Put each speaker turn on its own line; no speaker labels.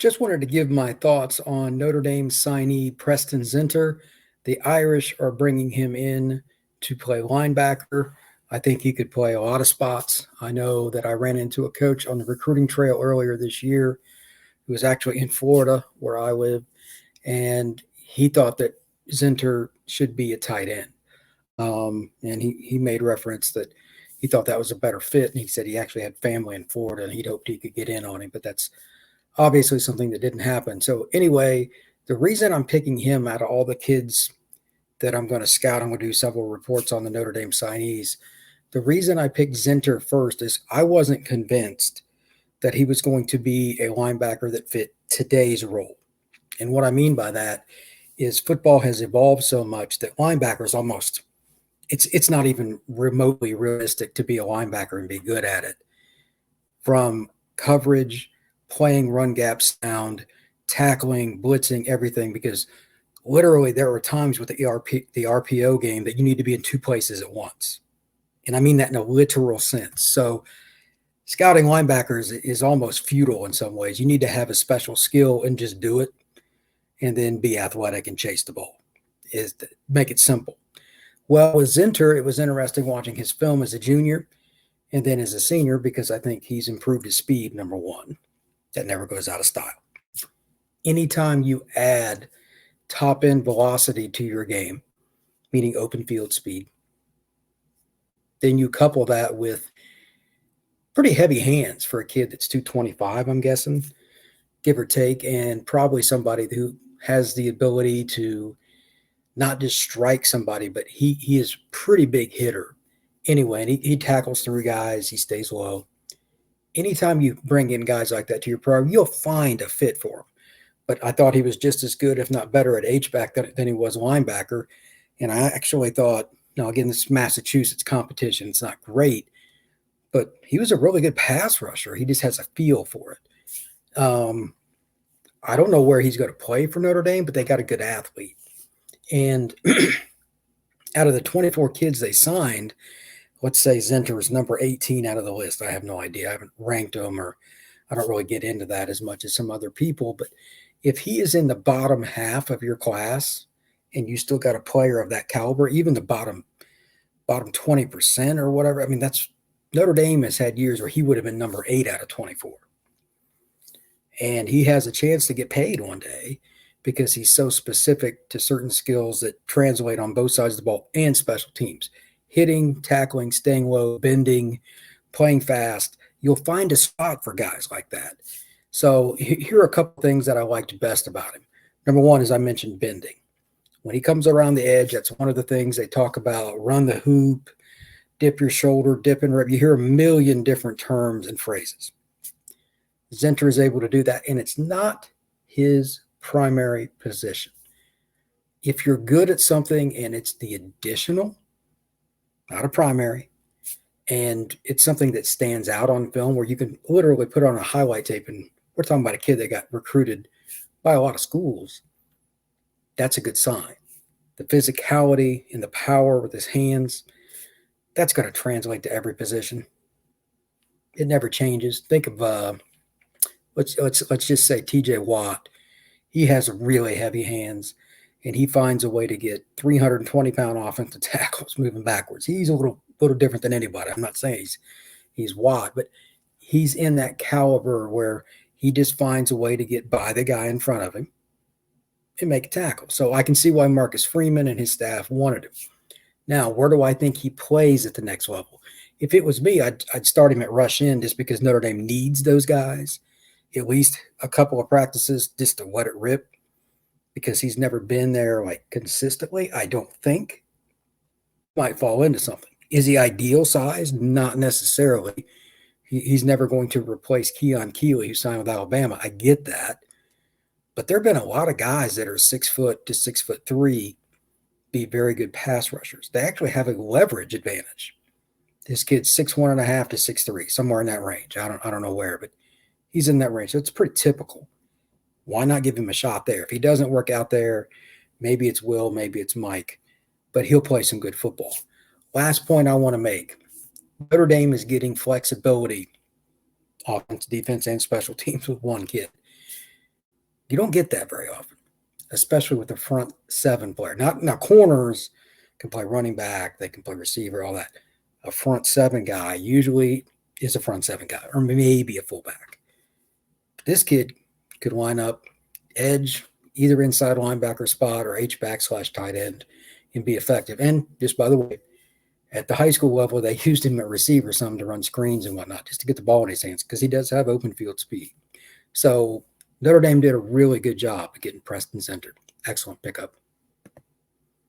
Just wanted to give my thoughts on Notre Dame signee Preston Zinter. The Irish are bringing him in to play linebacker. I think he could play a lot of spots. I know that I ran into a coach on the recruiting trail earlier this year who was actually in Florida, where I live, and he thought that Zinter should be a tight end. And he made reference that he thought that was a better fit. And he said he actually had family in Florida and he'd hoped he could get in on him, but that's obviously something that didn't happen. So anyway, the reason I'm picking him out of all the kids that I'm going to scout, I'm going to do several reports on the Notre Dame signees. The reason I picked Zinter first is I wasn't convinced that he was going to be a linebacker that fit today's role. And what I mean by that is football has evolved so much that linebackers almost it's not even remotely realistic to be a linebacker and be good at it. From coverage, playing run gap sound, tackling, blitzing, everything, because literally there are times with the RPO game that you need to be in two places at once. And I mean that in a literal sense. So scouting linebackers is almost futile in some ways. You need to have a special skill and just do it and then be athletic and chase the ball. Make it simple. Well, with Zinter, it was interesting watching his film as a junior and then as a senior because I think he's improved his speed, number one. That never goes out of style. Anytime you add top end velocity to your game, meaning open field speed, then you couple that with pretty heavy hands for a kid that's 225, I'm guessing, give or take, and probably somebody who has the ability to not just strike somebody, but he is a pretty big hitter anyway, and he tackles through guys, he stays low. Anytime you bring in guys like that to your program, you'll find a fit for him. But I thought he was just as good, if not better, at H-back than he was linebacker. And I actually thought, again, this is Massachusetts competition. It's not great, but he was a really good pass rusher. He just has a feel for it. I don't know where he's going to play for Notre Dame, but they got a good athlete. And out of the 24 kids they signed, let's say Zinter is number 18 out of the list. I have no idea. I haven't ranked him, or I don't really get into that as much as some other people. But if he is in the bottom half of your class and you still got a player of that caliber, even the bottom 20% or whatever, I mean, that's Notre Dame has had years where he would have been number 8 out of 24. And he has a chance to get paid one day because he's so specific to certain skills that translate on both sides of the ball and special teams. Hitting, tackling, staying low, bending, playing fast. You'll find a spot for guys like that. So here are a couple things that I liked best about him. Number one, as I mentioned, bending. When he comes around the edge, that's one of the things they talk about. Run the hoop, dip your shoulder, dip and rip. You hear a million different terms and phrases. Zinter is able to do that, and it's not his primary position. If you're good at something and it's the additional, not a primary, and it's something that stands out on film where you can literally put on a highlight tape, and we're talking about a kid that got recruited by a lot of schools, that's a good sign. The physicality and the power with his hands, that's going to translate to every position. It never changes. Think of let's just say TJ Watt. He has really heavy hands, and he finds a way to get 320-pound offensive tackles moving backwards. He's a little different than anybody. I'm not saying he's Watt, but he's in that caliber where he just finds a way to get by the guy in front of him and make a tackle. So I can see why Marcus Freeman and his staff wanted him. Now, where do I think he plays at the next level? If it was me, I'd start him at rush in just because Notre Dame needs those guys, at least a couple of practices just to let it rip, because he's never been there like consistently. I don't think might fall into something. Is he ideal size? Not necessarily. He's never going to replace Keon Keeley, who signed with Alabama. I get that. But there have been a lot of guys that are 6 foot to 6'3", be very good pass rushers. They actually have a leverage advantage. This kid's 6'1.5" to 6'3", somewhere in that range. I don't know where, but he's in that range. So it's pretty typical. Why not give him a shot there? If he doesn't work out there, maybe it's Will, maybe it's Mike, but he'll play some good football. Last point I want to make. Notre Dame is getting flexibility, offense, defense, and special teams with one kid. You don't get that very often, especially with a front seven player. Now corners can play running back, they can play receiver, all that. A front seven guy usually is a front seven guy, or maybe a fullback. This kid could line up edge, either inside linebacker spot or H-back / tight end, and be effective. And just by the way, at the high school level, they used him at receiver some to run screens and whatnot, just to get the ball in his hands, because he does have open field speed. So Notre Dame did a really good job of getting Preston Zinter. Excellent pickup.